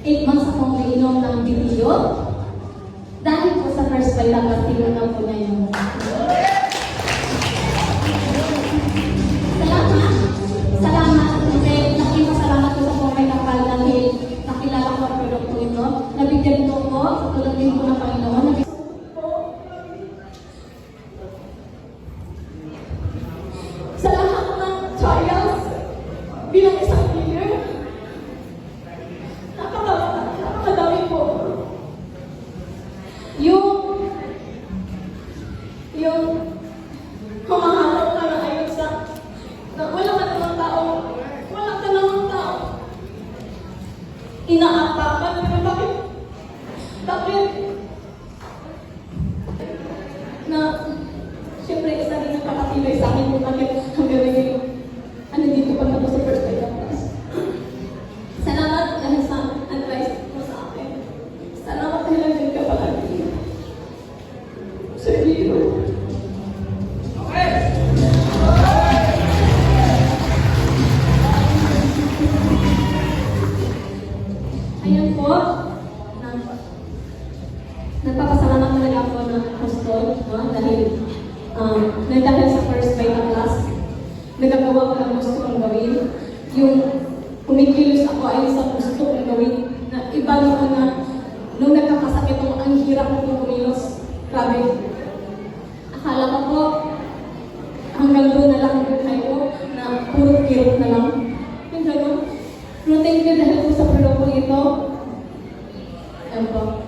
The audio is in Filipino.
8 months akong nainom ng BPO. Dahil po sa first Vital, tinunang po na yun. Salamat. Kasi nakipasalamat ko sa Pomay Kapal dahil nakilala ko ang produkto ito. Nabigyan ko po, tulungin ko ng Panginoon. Sa lahat ng trials, bilang isang leader, napakadami po. Yung humahanap ka na ayun sa na wala ka namang tao, inaapakan, pero bakit na siyempre isa rin ang pakatibay sa akin kung bakit hanggang ngayon dito pa ako sa first Vital class. Salamat dahil sa advice mo sa akin. Salamat dahil nandiyan ka palagi. Sir Leo. Ayan po, nagpapasalamat talaga ako ng apostol, no? Dahil sa first Vital class, nagagawa ko ng gusto kong gawin. Yung kumikilos ako ay sa gusto kong gawin, na iba naman na nung nagkakasakit ko, ang hirap ko kong kumilos. Grabe. Akala ko po, hanggang doon na lang kayo, na puro kirot na lang. Yung gano'n. Pero thank you dahil po sa produkto ito. Ayan po.